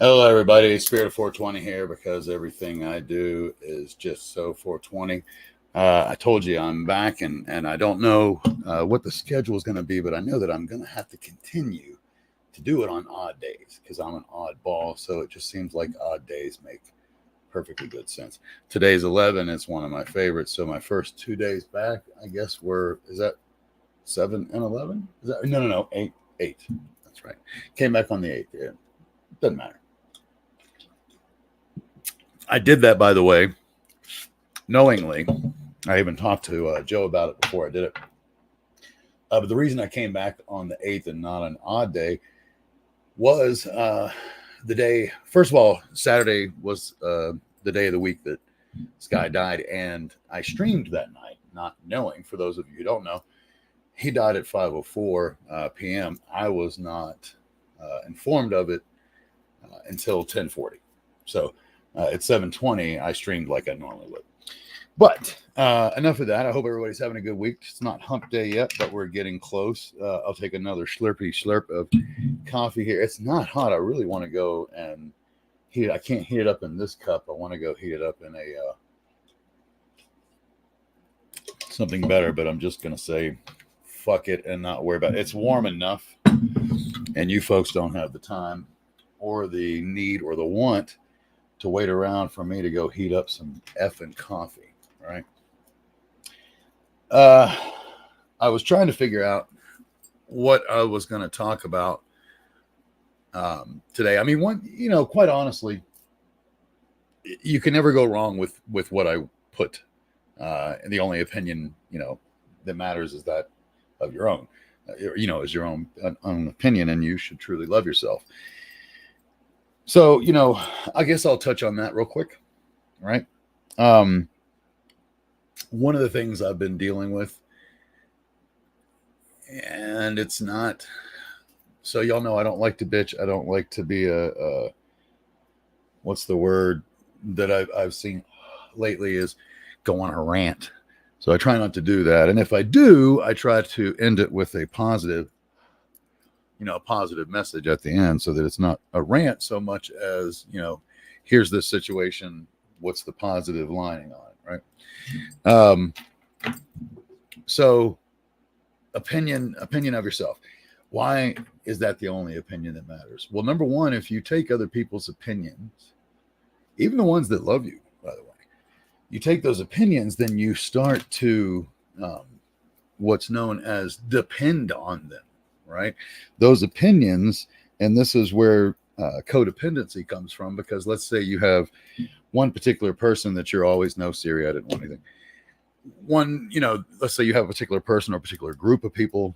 Hello, everybody. Spirit of 420 here because everything I do is just so 420. I told you I'm back, and I don't know what the schedule is going to be, but I know that I'm going to have to continue to do it on odd days because I'm an oddball. So it just seems like odd days make perfectly good sense. Today's 11. It's one of my favorites. So my first 2 days back, I guess is that 7 and 11? Is that no 8 8? That's right. Came back on the 8th. Yeah. Doesn't matter. I did that, by the way, knowingly. I even talked to Joe about it before I did it. But the reason I came back on the 8th and not an odd day was the day, first of all, Saturday was the day of the week that Sky died. And I streamed that night, not knowing, for those of you who don't know, he died at 5:04 p.m. I was not informed of it until 10:40. So at 7:20, I streamed like I normally would. But enough of that. I hope everybody's having a good week. It's not hump day yet, but we're getting close. I'll take another slurp of coffee here. It's not hot. I really want to go and heat it. I can't heat it up in this cup. I want to go heat it up in a something better, but I'm just going to say fuck it and not worry about it. It's warm enough, and you folks don't have the time or the need or the want to wait around for me to go heat up some effing coffee, right? I was trying to figure out what I was going to talk about today. I mean, quite honestly, you can never go wrong with what I put. And the only opinion, that matters is that of your own, is your own opinion, and you should truly love yourself. So, I guess I'll touch on that real quick, right? One of the things I've been dealing with, and it's not, so y'all know I don't like to bitch. I don't like to be what's the word that I've seen lately is go on a rant. So I try not to do that. And if I do, I try to end it with a positive message at the end so that it's not a rant so much as, here's this situation. What's the positive lining on it, right? So opinion of yourself. Why is that the only opinion that matters? Well, number one, if you take other people's opinions, even the ones that love you, by the way, you take those opinions, then you start to what's known as depend on them, right? Those opinions, and this is where codependency comes from, because let's say you have one particular person that you're always, no, Siri, I didn't want anything. Let's say you have a particular person or a particular group of people,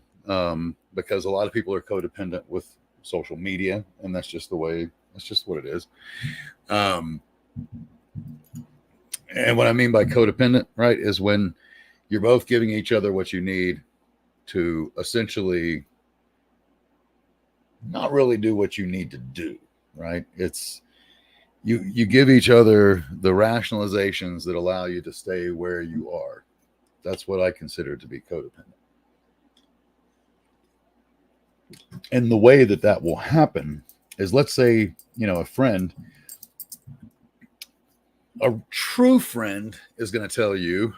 because a lot of people are codependent with social media, and that's just what it is. And what I mean by codependent, right, is when you're both giving each other what you need to essentially not really do what you need to do, right? It's you give each other the rationalizations that allow you to stay where you are. That's what I consider to be codependent. And the way that will happen is, let's say, a friend, a true friend is going to tell you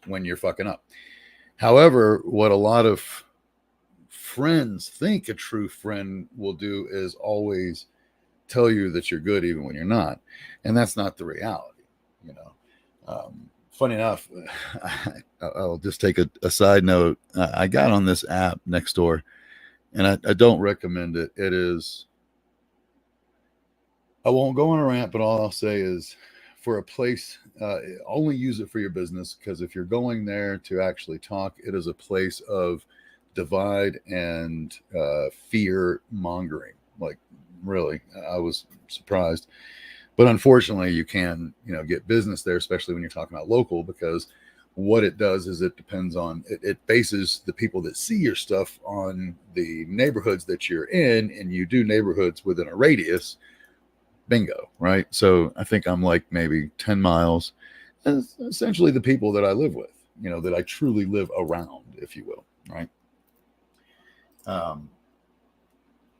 when you're fucking up. However, what a lot of friends think a true friend will do is always tell you that you're good even when you're not. And that's not the reality, Funny enough, I'll just take a side note. I got on this app Nextdoor, and I don't recommend it. It is, I won't go on a rant, but all I'll say is, for a place, only use it for your business, because if you're going there to actually talk, it is a place of divide and fear mongering. Like, really, I was surprised. But unfortunately, you can, get business there, especially when you're talking about local, because what it does is it depends on, it bases the people that see your stuff on the neighborhoods that you're in, and you do neighborhoods within a radius. Bingo, right? So I think I'm like maybe 10 miles. And essentially the people that I live with, that I truly live around, if you will, right?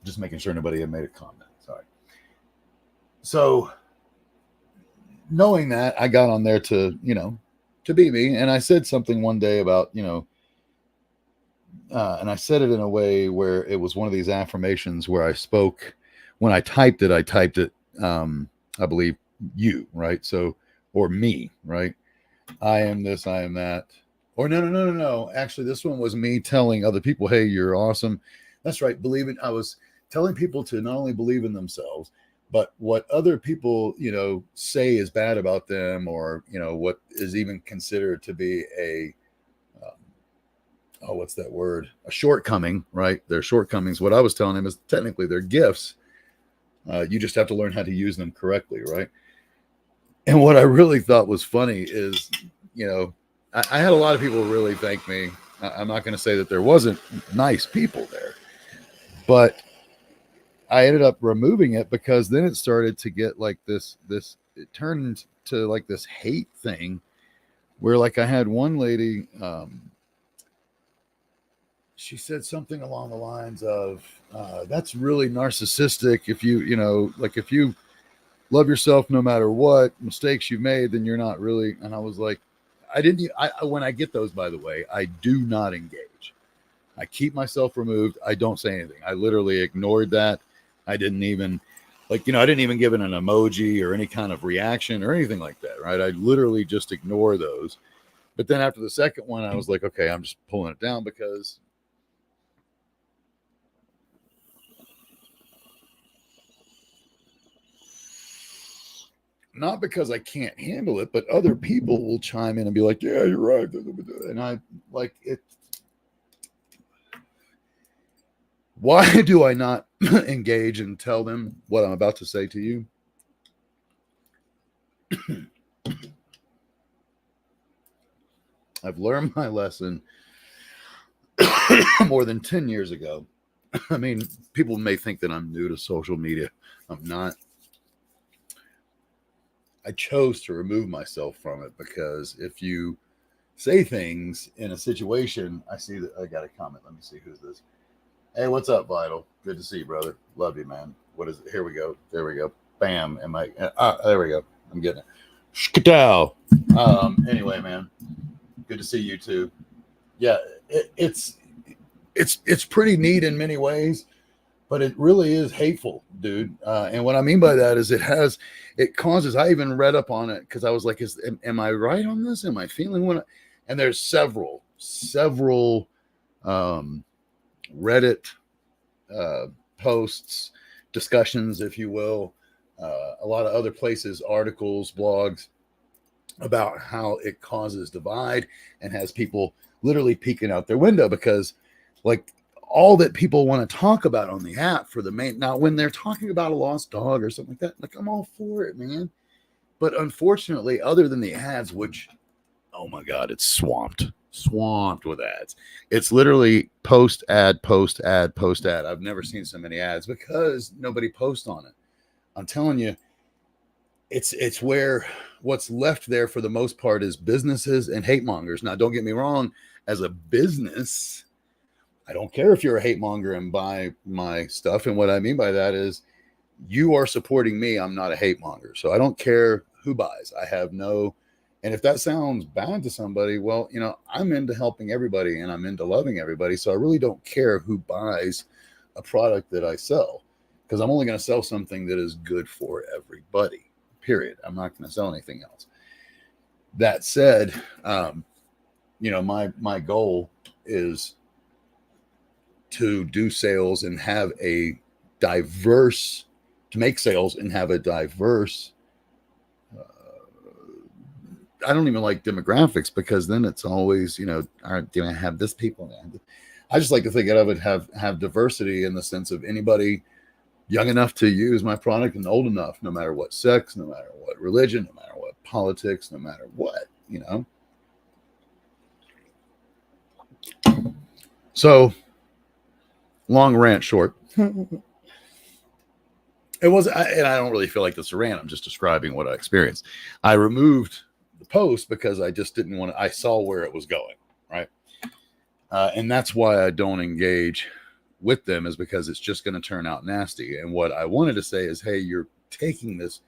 Just making sure nobody had made a comment. Sorry. So knowing that, I got on there to, to be me. And I said something one day about, and I said it in a way where it was one of these affirmations where I spoke, when I typed it, I believe you, right? So, or me, right? I am this, I am that. Or no. Actually, this one was me telling other people, hey, you're awesome. That's right. I was telling people to not only believe in themselves, but what other people, say is bad about them, or, what is even considered to be what's that word? A shortcoming, right? Their shortcomings. What I was telling them is technically their gifts. You just have to learn how to use them correctly, right? And what I really thought was funny is, I had a lot of people really thank me. I'm not going to say that there wasn't nice people there, but I ended up removing it because then it started to get like this, it turned to like this hate thing where, like, I had one lady, she said something along the lines of, that's really narcissistic. If if you love yourself no matter what mistakes you've made, then you're not really. And I was like, when I get those, by the way, I do not engage. I keep myself removed. I don't say anything. I literally ignored that. I didn't even I didn't even give it an emoji or any kind of reaction or anything like that. Right. I literally just ignore those. But then after the second one, I was like, okay, I'm just pulling it down because not because I can't handle it, but other people will chime in and be like, yeah, you're right. And I like it. Why do I not engage and tell them what I'm about to say to you? I've learned my lesson more than 10 years ago. I mean, people may think that I'm new to social media. I'm not. I chose to remove myself from it because if you say things in a situation, I see that I got a comment. Let me see who's this. Hey, what's up, Vital? Good to see you, brother. Love you, man. What is it? Here we go. There we go. Bam. There we go. I'm getting it. Shkadow. Anyway, man. Good to see you too. Yeah, it's pretty neat in many ways, but it really is hateful, dude. And what I mean by that is it causes. I even read up on it because I was like, am I right on this? Am I feeling one? And there's several Reddit posts, discussions, if you will, a lot of other places, articles, blogs about how it causes divide and has people literally peeking out their window because, like, all that people want to talk about on the app for the main. Now, when they're talking about a lost dog or something like that, like, I'm all for it, man. But unfortunately, other than the ads, which, oh my God, it's swamped with ads. It's literally post ad, post ad, post ad. I've never seen so many ads because nobody posts on it. I'm telling you, it's where what's left there for the most part is businesses and hate mongers. Now, don't get me wrong, as a business, I don't care if you're a hate monger and buy my stuff. And what I mean by that is you are supporting me. I'm not a hate monger. So I don't care who buys. And if that sounds bad to somebody, well, I'm into helping everybody and I'm into loving everybody. So I really don't care who buys a product that I sell because I'm only going to sell something that is good for everybody, period. I'm not going to sell anything else. That said, my goal is to do sales and have to make sales and have a diverse, I don't even like demographics because then it's always, do I have this people? I just like to think of it, have diversity in the sense of anybody young enough to use my product and old enough, no matter what sex, no matter what religion, no matter what politics, no matter what, So, long rant short. It was, and I don't really feel like this is a rant. I'm just describing what I experienced. I removed the post because I just didn't want to. I saw where it was going, right? And that's why I don't engage with them, is because it's just going to turn out nasty. And what I wanted to say is, hey, taking this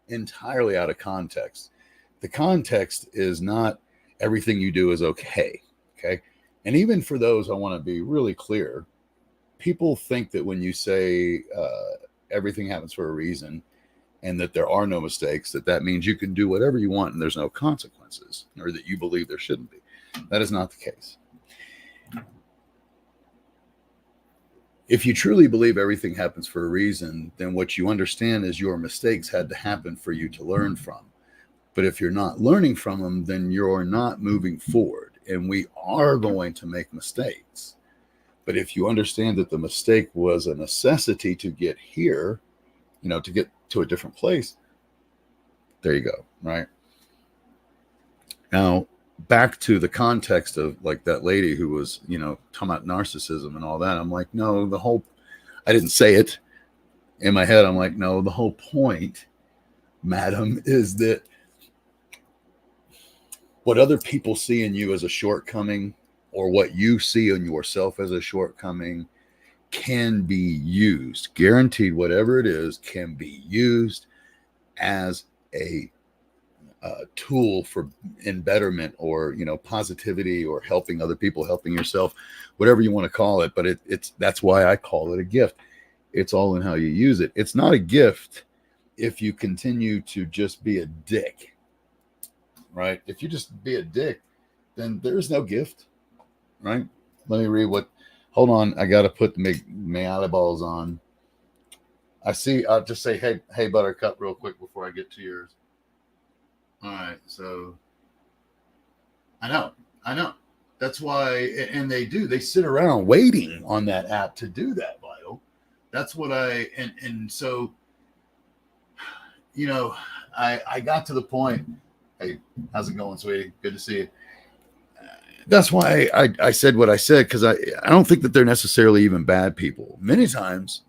entirely out of context. The context is not everything you do is okay. Okay. And even for those, I want to be really clear. People think that when you say everything happens for a reason and that there are no mistakes, that means you can do whatever you want and there's no consequences, or that you believe there shouldn't be. That is not the case. If you truly believe everything happens for a reason, then what you understand is your mistakes had to happen for you to learn from. But if you're not learning from them, then you're not moving forward. And we are going to make mistakes. But if you understand that the mistake was a necessity to get here, to get to a different place, there you go, right? Now, back to the context of like that lady who was, talking about narcissism and all that. I'm like, no, I didn't say it in my head. I'm like, no, the whole point, madam, is that what other people see in you as a shortcoming, or what you see in yourself as a shortcoming, can be used. Guaranteed, whatever it is can be used as a tool for in betterment, or positivity, or helping other people, helping yourself, whatever you want to call it. But it's that's why I call it a gift. It's all in how you use it. It's not a gift if you continue to just be a dick, right? If you just be a dick, then there is no gift, right? Let me read what. Hold on, I got to put the my eyeballs on. I see. I'll just say, hey, Buttercup, real quick before I get to yours. All right, so I know. That's why, and they sit around waiting on that app to do that, Vital. That's what and so, I got to the point. Hey, how's it going, sweetie? Good to see you. That's why I said what I said, because I don't think that they're necessarily even bad people. Many times,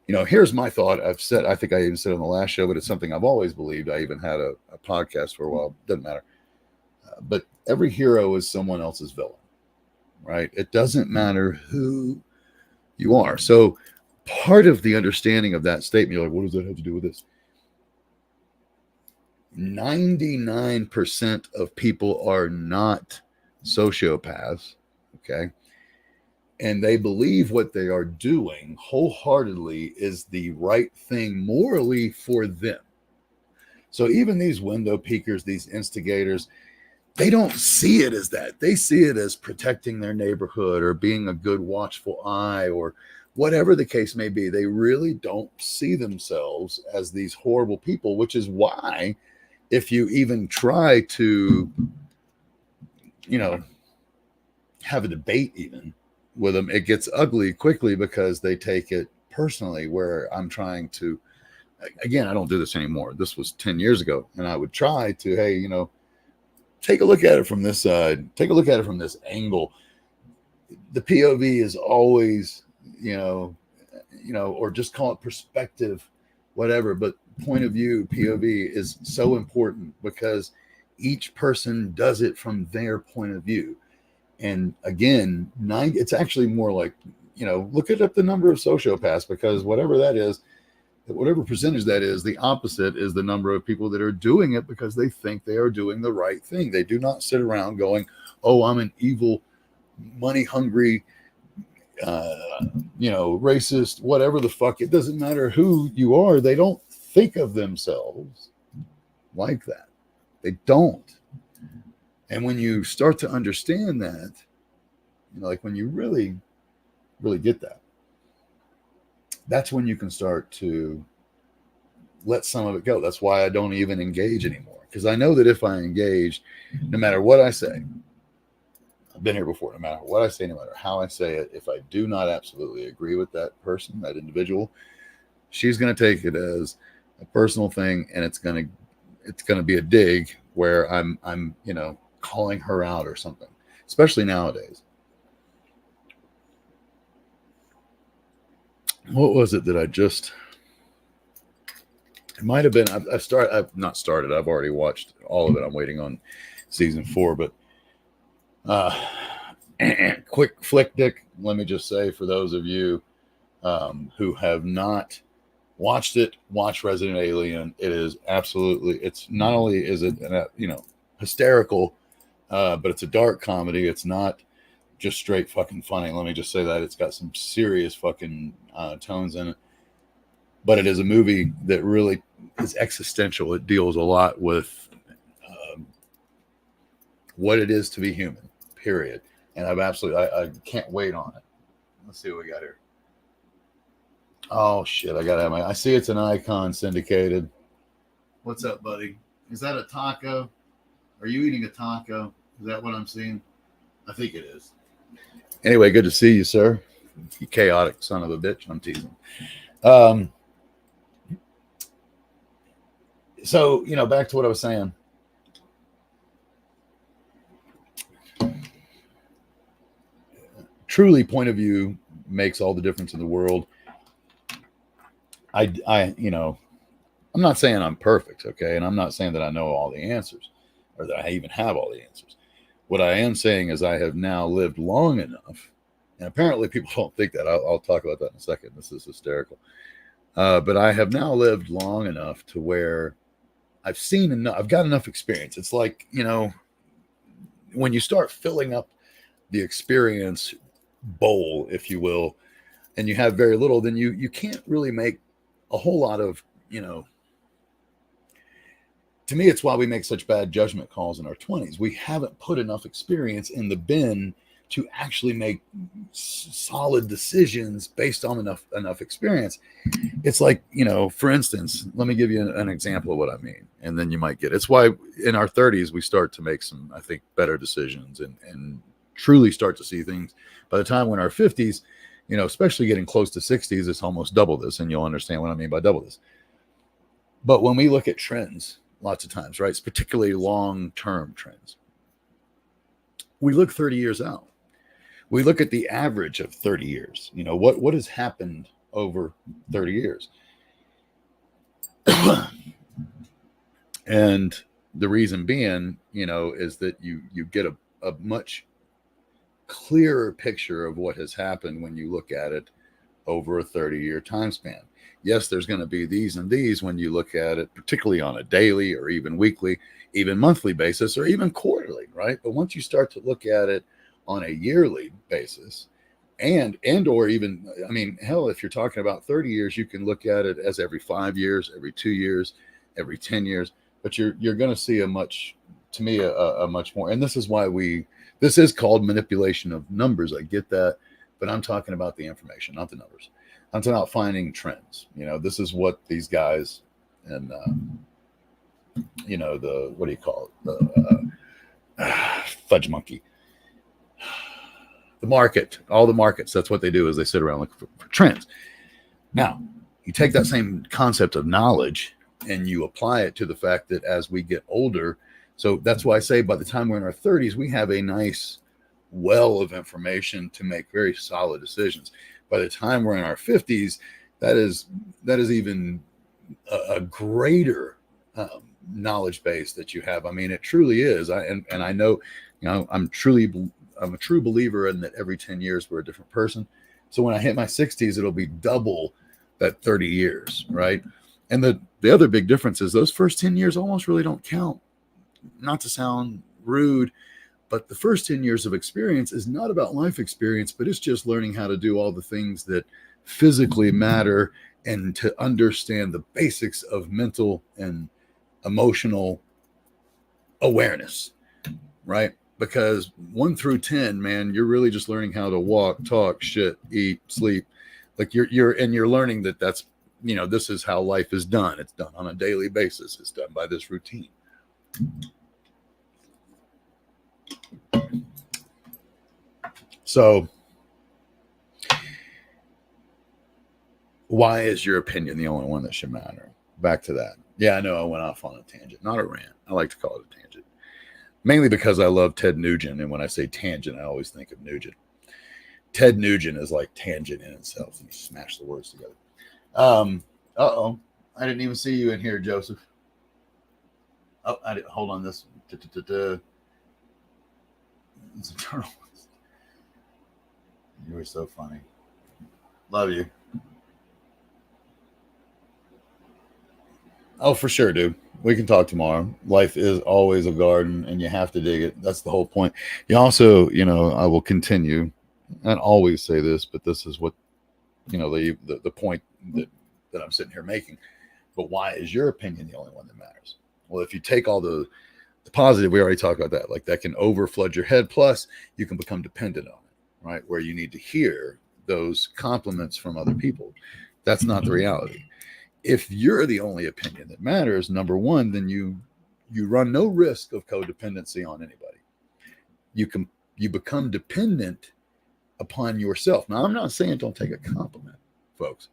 here's my thought. I think I even said on the last show, but it's something I've always believed. I even had a podcast for a while. Doesn't matter. But every hero is someone else's villain, right? It doesn't matter who you are. So part of the understanding of that statement, you're like, what does that have to do with this? 99% of people are not sociopaths, okay? And they believe what they are doing wholeheartedly is the right thing morally for them. So even these window peekers, these instigators, they don't see it as that. They see it as protecting their neighborhood, or being a good watchful eye, or whatever the case may be. They really don't see themselves as these horrible people, which is why if you even try to, have a debate even with them, it gets ugly quickly, because they take it personally, where I'm trying to, again, I don't do this anymore. This was 10 years ago. And I would try to, hey, take a look at it from this side, take a look at it from this angle. The POV is always, or just call it perspective, whatever. But point of view, POV, is so important, because each person does it from their point of view. And again, it's actually more like, look at up the number of sociopaths, because whatever that is, whatever percentage that is, the opposite is the number of people that are doing it because they think they are doing the right thing. They do not sit around going, oh, I'm an evil, money hungry, racist, whatever the fuck. It doesn't matter who you are. They don't think of themselves like that. They don't. And when you start to understand that, like when you really, really get that, that's when you can start to let some of it go. That's why I don't even engage anymore. Because I know that if I engage, no matter what I say, I've been here before, no matter what I say, no matter how I say it, if I do not absolutely agree with that person, that individual, she's going to take it as a personal thing, and it's going to be a dig where I'm calling her out or something, especially nowadays. What was it that it might have been, I've not started. I've already watched all of it. I'm waiting on season 4, but quick flick dick. Let me just say, for those of you who have not watched it. Watch Resident Alien. It is absolutely. It's not only is it hysterical, but it's a dark comedy. It's not just straight fucking funny. Let me just say that it's got some serious fucking tones in it. But it is a movie that really is existential. It deals a lot with what it is to be human. Period. And I can't wait on it. Let's see what we got here. Oh shit! I see it's an Icon syndicated. What's up, buddy? Is that a taco? Are you eating a taco? Is that what I'm seeing? I think it is. Anyway, good to see you, sir. You chaotic son of a bitch. I'm teasing. So, back to what I was saying. Truly, point of view makes all the difference in the world. I'm not saying I'm perfect, okay? And I'm not saying that I know all the answers or that I even have all the answers. What I am saying is I have now lived long enough, and apparently people don't think that. I'll talk about that in a second. This is hysterical. But I have now lived long enough to where I've seen enough. I've got enough experience. It's like, when you start filling up the experience bowl, if you will, and you have very little, then you can't really make a whole lot of, to me, it's why we make such bad judgment calls in our 20s. We haven't put enough experience in the bin to actually make solid decisions based on enough experience. It's like, for instance, let me give you an example of what I mean, and then you might get it. It's why in our 30s, we start to make some, I think, better decisions and truly start to see things. By the time we're in our 50s, especially getting close to 60s, it's almost double this, and you'll understand what I mean by double this. But when we look at trends, lots of times, right, it's particularly long-term trends, we look 30 years out. We look at the average of 30 years. What has happened over 30 years? And the reason being, is that you get a much clearer picture of what has happened when you look at it over a 30-year time span. Yes, there's going to be these and these when you look at it, particularly on a daily or even weekly, even monthly basis, or even quarterly, right? But once you start to look at it on a yearly basis, and or even, I mean, hell, if you're talking about 30 years, you can look at it as every 5 years, every 2 years, every 10 years. But you're going to see a much more, and this is why this is called manipulation of numbers. I get that, but I'm talking about the information, not the numbers. I'm talking about finding trends. This is what these guys and the, what do you call it? The fudge monkey. The market, all the markets, that's what they do, is they sit around looking for trends. Now, you take that same concept of knowledge and you apply it to the fact that as we get older, so that's why I say by the time we're in our 30s, we have a nice well of information to make very solid decisions. By the time we're in our 50s, that is even a greater knowledge base that you have. I mean, it truly is. And I know, I'm a true believer in that every 10 years we're a different person. So when I hit my 60s, it'll be double that 30 years, right? And the other big difference is those first 10 years almost really don't count. Not to sound rude, but the first 10 years of experience is not about life experience, but it's just learning how to do all the things that physically matter and to understand the basics of mental and emotional awareness, right? Because 1 through 10, man, you're really just learning how to walk, talk, shit, eat, sleep. Like you're learning that's, this is how life is done. It's done on a daily basis. It's done by this routine. So why is your opinion the only one that should matter? Back to that. Yeah, I know I went off on a tangent, not a rant. I like to call it a tangent. Mainly because I love Ted Nugent. And when I say tangent, I always think of Nugent. Ted Nugent is like tangent in itself. And you smash the words together. Uh-oh. I didn't even see you in here, Joseph. Oh, I didn't. Hold on this. It's a journalist. You were so funny. Love you. Oh, for sure, dude. We can talk tomorrow. Life is always a garden and you have to dig it. That's the whole point. You also, I will continue and always say this, but this is what, the point that I'm sitting here making. But why is your opinion the only one that matters? Well, if you take all the positive, we already talked about that. Like that can overflood your head. Plus, you can become dependent on it, right? Where you need to hear those compliments from other people. That's not the reality. If you're the only opinion that matters, number one, then you run no risk of codependency on anybody. You become dependent upon yourself. Now, I'm not saying don't take a compliment, folks.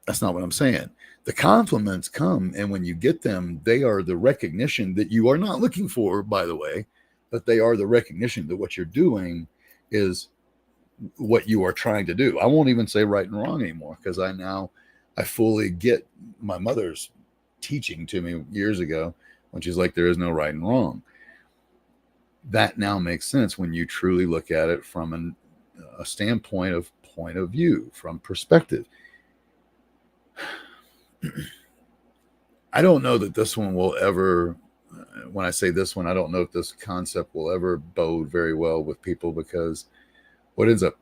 That's not what I'm saying. The compliments come, and when you get them, they are the recognition that you are not looking for, by the way, but they are the recognition that what you're doing is what you are trying to do. I won't even say right and wrong anymore because I fully get my mother's teaching to me years ago when she's like, there is no right and wrong. That now makes sense when you truly look at it from a standpoint of point of view, from perspective. I don't know that this one will ever, when I say this one, I don't know if this concept will ever bode very well with people because what ends up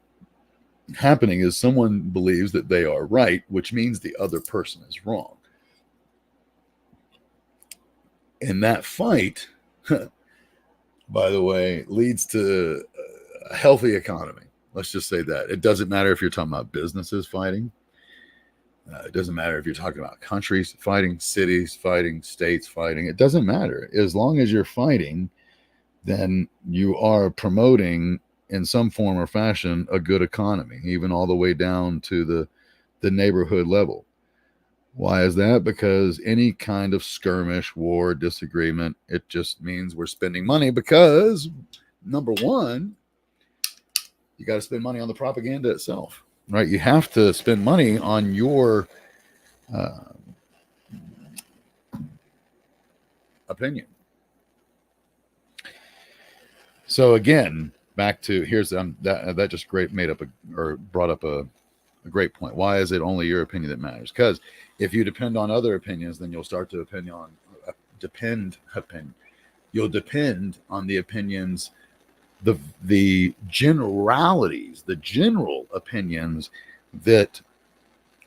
happening is someone believes that they are right, which means the other person is wrong. And that fight, by the way, leads to a healthy economy. Let's just say that. It doesn't matter if you're talking about businesses fighting. It doesn't matter if you're talking about countries fighting, cities fighting, states fighting. It doesn't matter. As long as you're fighting, then you are promoting in some form or fashion a good economy, even all the way down to the neighborhood level. Why is that? Because any kind of skirmish, war, disagreement, it just means we're spending money because, number one, you got to spend money on the propaganda itself, right? You have to spend money on your opinion. So again, back to here's that just brought up a great point. Why is it only your opinion that matters? Because if you depend on other opinions, then you'll start to You'll depend on the opinions, the generalities, the general opinions that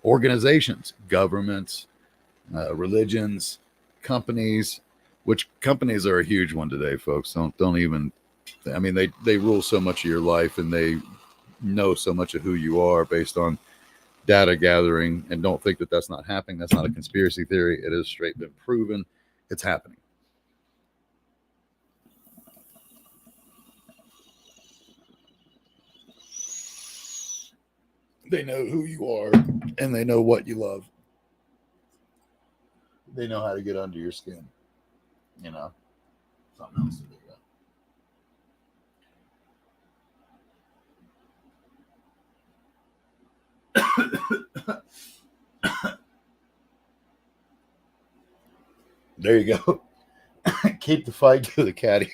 organizations, governments, religions, companies, which companies are a huge one today, folks. Don't even. I mean, they rule so much of your life, and they know so much of who you are based on data gathering. And don't think that that's not happening. That's not a conspiracy theory. It is straight been proven. It's happening. They know who you are, and they know what you love. They know how to get under your skin. Something else to do. There you go. Keep the fight to the caddy.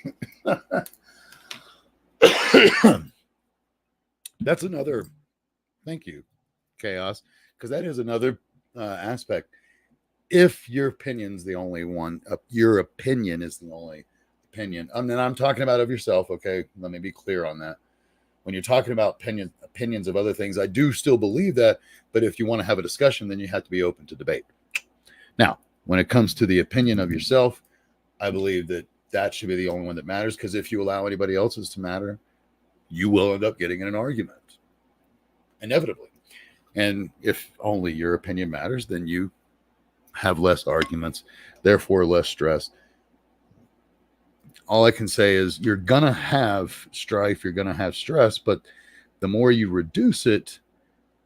That's another. Thank you, Chaos, because that is another aspect. If your opinion's the only one, your opinion is the only opinion. And then I'm talking about of yourself. Okay, let me be clear on that. When you're talking about opinions of other things, I do still believe that. But if you want to have a discussion, then you have to be open to debate. Now, when it comes to the opinion of yourself, I believe that should be the only one that matters. Because if you allow anybody else's to matter, you will end up getting in an argument, inevitably. And if only your opinion matters, then you have less arguments, therefore less stress. All I can say is you're going to have strife, you're going to have stress, but the more you reduce it,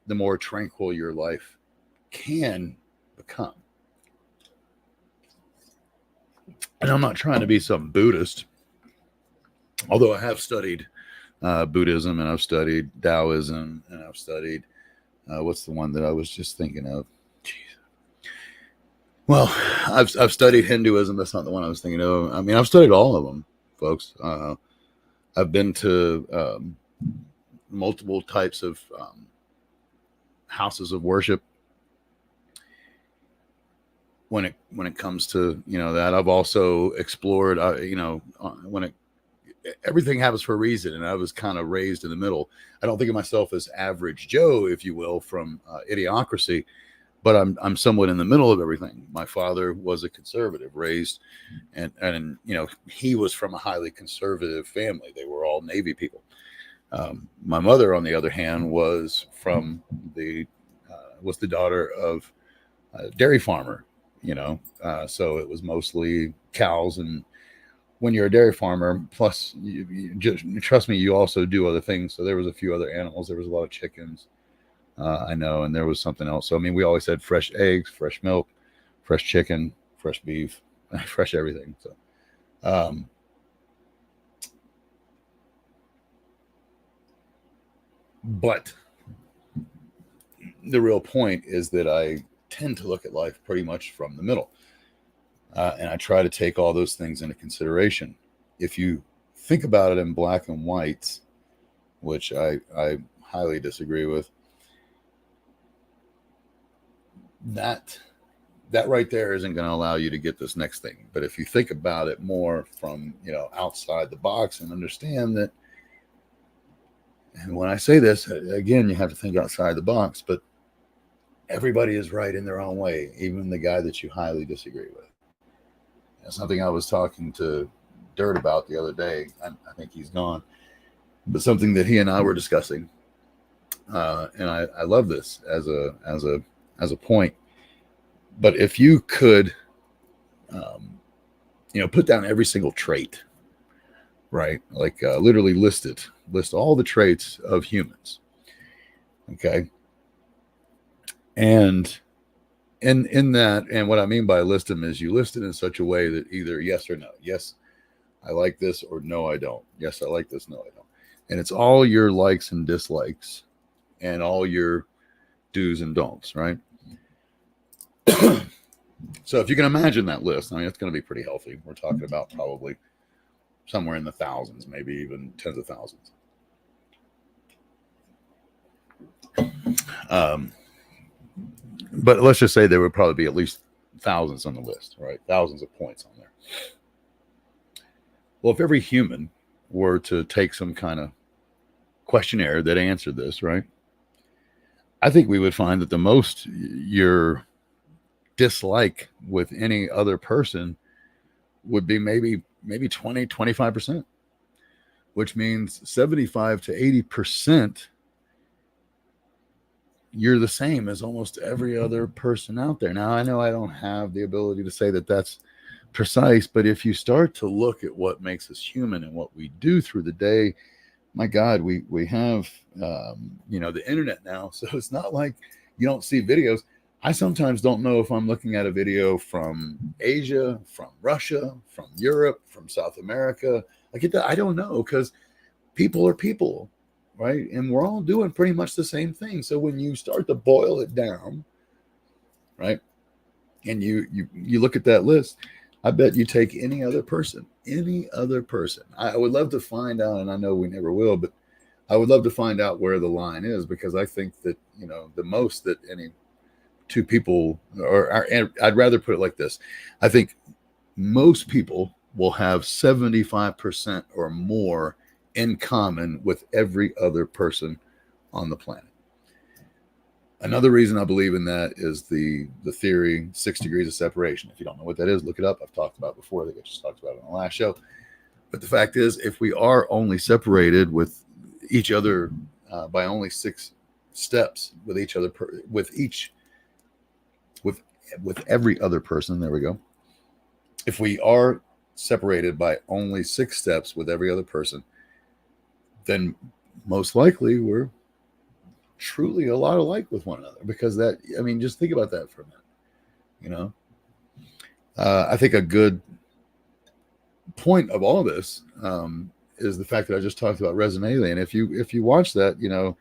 the more tranquil your life can become. And I'm not trying to be some Buddhist, although I have studied Buddhism, and I've studied Taoism, and I've studied what's the one that I was just thinking of? Jeez. Well, I've studied Hinduism. That's not the one I was thinking of. I mean, I've studied all of them, folks. I've been to multiple types of houses of worship. when it comes to, you know, that. I've also explored, you know, when it everything happens for a reason, and I was kind of raised in the middle. I don't think of myself as average Joe, if you will, from Idiocracy, but I'm somewhat in the middle of everything. My father was a conservative, raised, and you know, he was from a highly conservative family. They were all Navy people. My mother, on the other hand, was from the was the daughter of a dairy farmer. You know, so it was mostly cows. And when you're a dairy farmer, plus you just trust me, you also do other things. So there was a few other animals. There was a lot of chickens, I know, and there was something else. So I mean, we always had fresh eggs, fresh milk, fresh chicken, fresh beef, fresh everything. So, um, but the real point is that I tend to look at life pretty much from the middle, and I try to take all those things into consideration. If you think about it in black and white, which I highly disagree with, that that right there isn't going to allow you to get this next thing. But if you think about it more from, you know, outside the box and understand that, and when I say this again, you have to think outside the box, but everybody is right in their own way, even the guy that you highly disagree with. That's something I was talking to Dirt about the other day. I think he's gone, but something that he and I were discussing, and I love this as a point. But if you could, um, you know, put down every single trait, right? Like literally list all the traits of humans. Okay, and in that, and what I mean by list them is you list it in such a way that either yes or no, yes, I like this, or no, I don't. Yes, I like this, no, I don't. And it's all your likes and dislikes, and all your do's and don'ts, right? So if you can imagine that list, I mean, it's going to be pretty healthy. We're talking about probably somewhere in the thousands, maybe even tens of thousands. Um, but let's just say there would probably be at least thousands on the list, right? Thousands of points on there. Well, if every human were to take some kind of questionnaire that answered this, right? I think we would find that the most your dislike with any other person would be maybe 20-25%, which means 75 to 80% you're the same as almost every other person out there. Now, I know I don't have the ability to say that that's precise, but if you start to look at what makes us human and what we do through the day, my God, we have you know, the internet now, so it's not like you don't see videos. I sometimes don't know if I'm looking at a video from Asia, from Russia, from Europe, from South America. Like I don't know, because people are people, right? And we're all doing pretty much the same thing. So when you start to boil it down, right, and you look at that list, I bet you take any other person, any other person. I would love to find out, and I know we never will, but I would love to find out where the line is, because I think that, you know, the most that any two people, and I'd rather put it like this: I think most people will have 75% or more in common with every other person on the planet. Another reason I believe in that is the theory 6 degrees of separation. If you don't know what that is, look it up. I've talked about it before. I think I just talked about it on the last show. But the fact is, if we are only separated with each other by only 6 steps with each other, with every other person, there we go. If we are separated by only 6 steps with every other person, then most likely we're truly a lot alike with one another. Because that, I mean, just think about that for a minute. You know, I think a good point of all this is the fact that I just talked about Resident Alien. If you watch that, you know,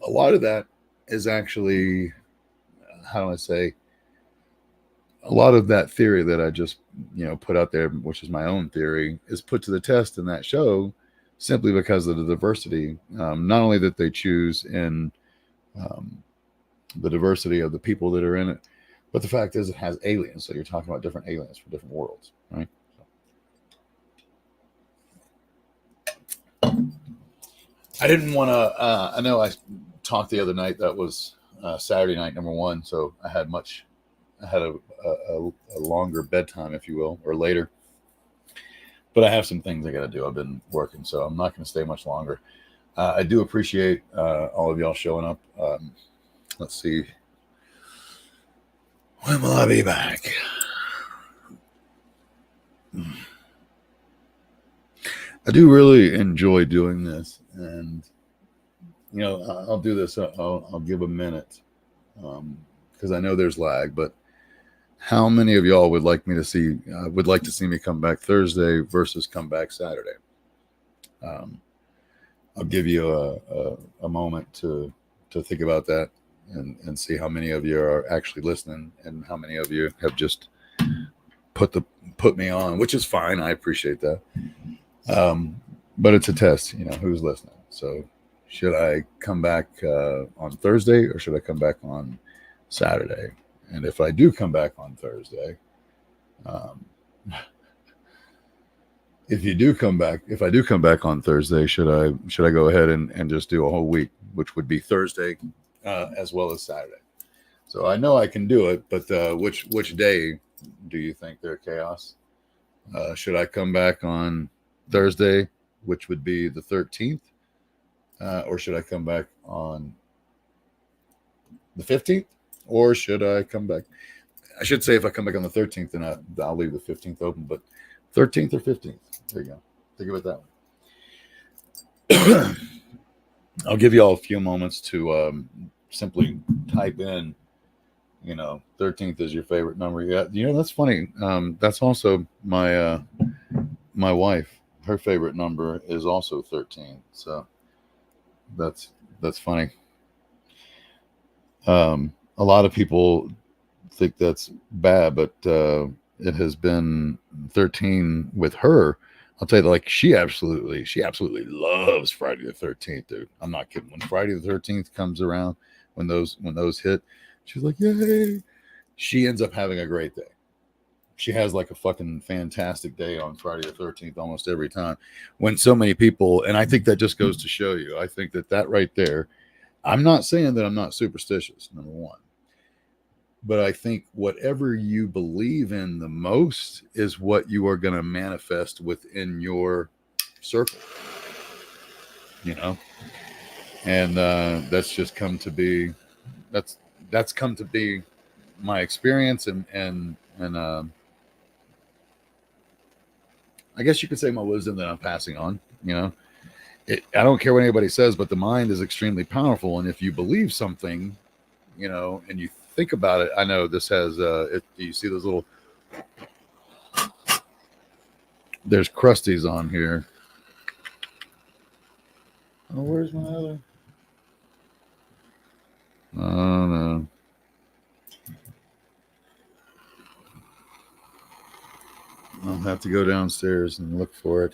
a lot of that is actually, how do I say, a lot of that theory that I just, you know, put out there, which is my own theory, is put to the test in that show simply because of the diversity, not only that they choose in the diversity of the people that are in it, But the fact is, it has aliens. So you're talking about different aliens from different worlds, right? I didn't want to. I know I talked the other night. That was Saturday night, number one. So I had a longer bedtime, if you will, or later. But I have some things I got to do. I've been working, so I'm not going to stay much longer. I do appreciate all of y'all showing up. Let's see. When will I be back? I do really enjoy doing this, and I'll do this. I'll give a minute because I know there's lag. But how many of y'all would like to see me come back Thursday versus come back Saturday? I'll give you a moment to think about that and see how many of you are actually listening and how many of you have just put me on, which is fine. I appreciate that. But it's a test, who's listening. So should I come back on Thursday or should I come back on Saturday? And if I do come back on Thursday, if I do come back on Thursday, should I go ahead and just do a whole week, which would be Thursday as well as Saturday? So I know I can do it, but which day do you think they're chaos? Should I come back on Thursday, which would be the 13th, or should I come back on the 15th, or should I come back? I should say if I come back on the 13th, then I'll leave the 15th open, but 13th or 15th. There you go. Think about that one. I'll give you all a few moments to simply type in, 13th is your favorite number. Yeah, that's funny. That's also my wife. Her favorite number is also 13. So that's funny. A lot of people think that's bad, but it has been 13 with her. I'll tell you, like she absolutely loves Friday the 13th, dude. I'm not kidding. When Friday the 13th comes around, when those hit, she's like, yay. She ends up having a great day. She has like a fucking fantastic day on Friday the 13th almost every time. When so many people, and I think that just goes to show you, I think that right there, I'm not saying that I'm not superstitious, number one. But I think whatever you believe in the most is what you are going to manifest within your circle, and that's just come to be, that's come to be my experience and I guess you could say my wisdom that I'm passing on. I don't care what anybody says, but the mind is extremely powerful, and if you believe something, and you think about it, I know this has do you see those little, there's crusties on here. Oh, where's my other? Oh no. I'll have to go downstairs and look for it.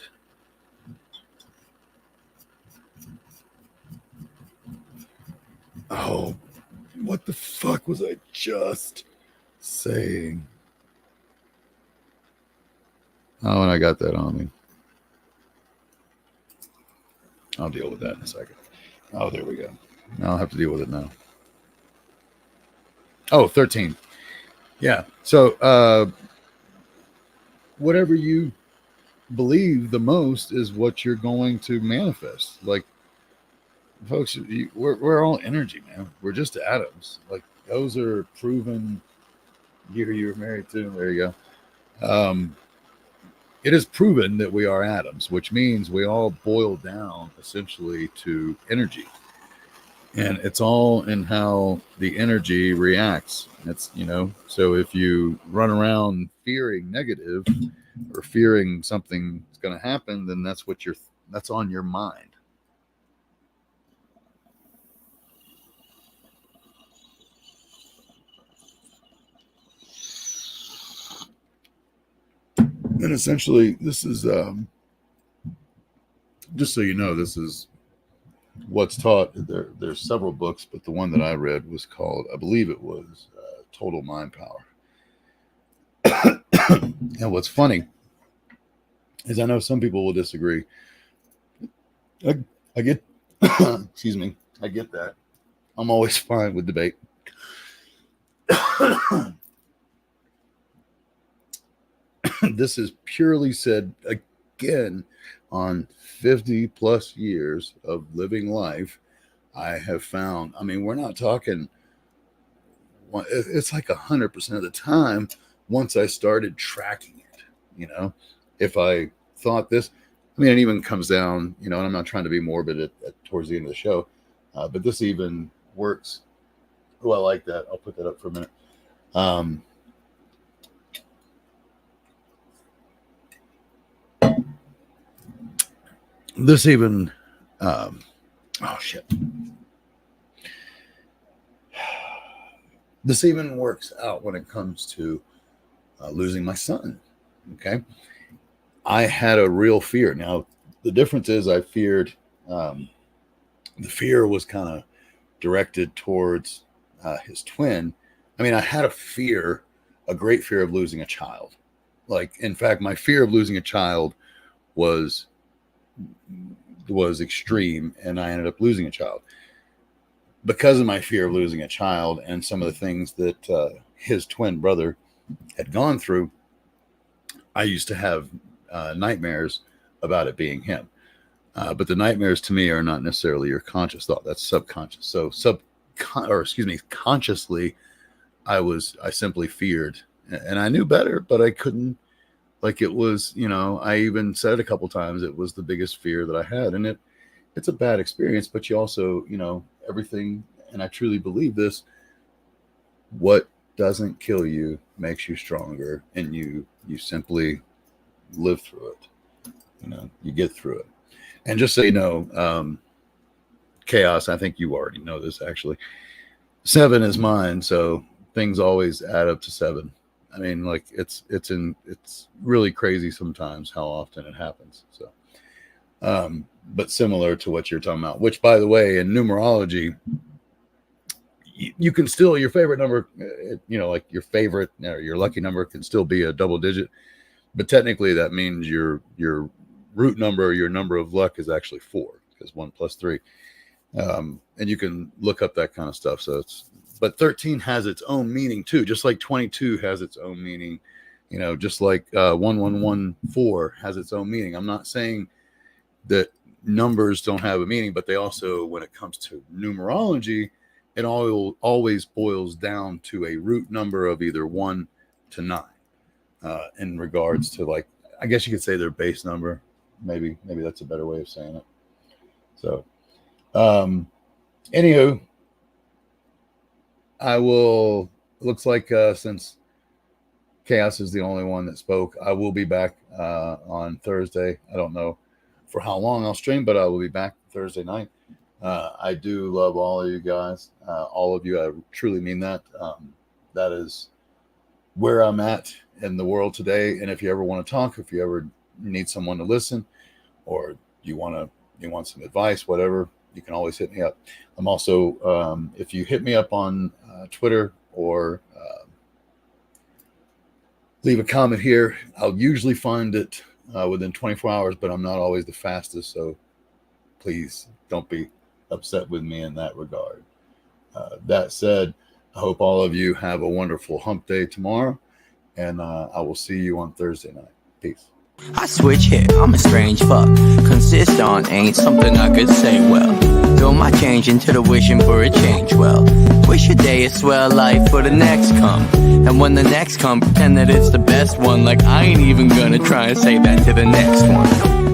Oh, what the fuck was I just saying? Oh, and I got that on me. I'll deal with that in a second. Oh, there we go. I'll have to deal with it now. Oh, 13. Yeah. So, whatever you believe the most is what you're going to manifest. Like, folks, we're all energy, man. We're just atoms. Like, those are proven. You're married to. There you go. It is proven that we are atoms, which means we all boil down essentially to energy. And it's all in how the energy reacts. It's, so if you run around fearing negative or fearing something's going to happen, then that's on your mind. And essentially, this is, just so you know, this is what's taught. There's several books, but the one that I read was called, I believe it was total mind power. And what's funny is I know some people will disagree. I get, excuse me, I get that. I'm always fine with debate. This is purely said again on 50 plus years of living life. I have found, I mean, we're not talking, it's like 100% of the time once I started tracking it, you know, if I thought this, I mean, it even comes down, you know, and I'm not trying to be morbid towards the end of the show, but this even works. Oh, I like that. I'll put that up for a minute. This even, oh shit. This even works out when it comes to losing my son. Okay. I had a real fear. Now, the difference is I feared, the fear was kind of directed towards his twin. I mean, I had a fear, a great fear of losing a child. Like, in fact, my fear of losing a child was extreme, and I ended up losing a child. Because of my fear of losing a child and some of the things that his twin brother had gone through, I used to have nightmares about it being him. But the nightmares to me are not necessarily your conscious thought. That's subconscious. So consciously, I simply feared, and I knew better, but I couldn't, like, it was, you know, I even said it a couple times, it was the biggest fear that I had. And it's a bad experience, but you also, you know, everything, and I truly believe this, what doesn't kill you makes you stronger, and you simply live through it. You know, you get through it. And just so you know, chaos, I think you already know this actually. 7 is mine, so things always add up to 7. I mean, like, it's really crazy sometimes how often it happens. So, but similar to what you're talking about, which, by the way, in numerology, you can still, your favorite number, you know, like your favorite, your lucky number can still be a double digit, but technically that means your root number, or your number of luck, is actually 4, because 1 plus 3. And you can look up that kind of stuff. So but 13 has its own meaning too, just like 22 has its own meaning, you know, just like 1114 has its own meaning. I'm not saying that numbers don't have a meaning, but they also, when it comes to numerology, it always boils down to a root number of either 1 to 9, in regards to, like, I guess you could say their base number. Maybe that's a better way of saying it. So, anywho, I will, looks like, since Chaos is the only one that spoke, I will be back on Thursday. I don't know for how long I'll stream, but I will be back Thursday night. I do love all of you guys, all of you. I truly mean that. That is where I'm at in the world today. And if you ever want to talk, if you ever need someone to listen, or you want some advice, whatever, you can always hit me up. I'm also, if you hit me up on Twitter, or leave a comment here, I'll usually find it within 24 hours, but I'm not always the fastest. So please don't be upset with me in that regard. That said, I hope all of you have a wonderful hump day tomorrow, and I will see you on Thursday night. Peace. I switch here, I'm a strange fuck. Consist on ain't something I could say well. Throw my change into the wishing for a change well. Wish a day a swell life for the next come. And when the next come, pretend that it's the best one. Like I ain't even gonna try and say that to the next one.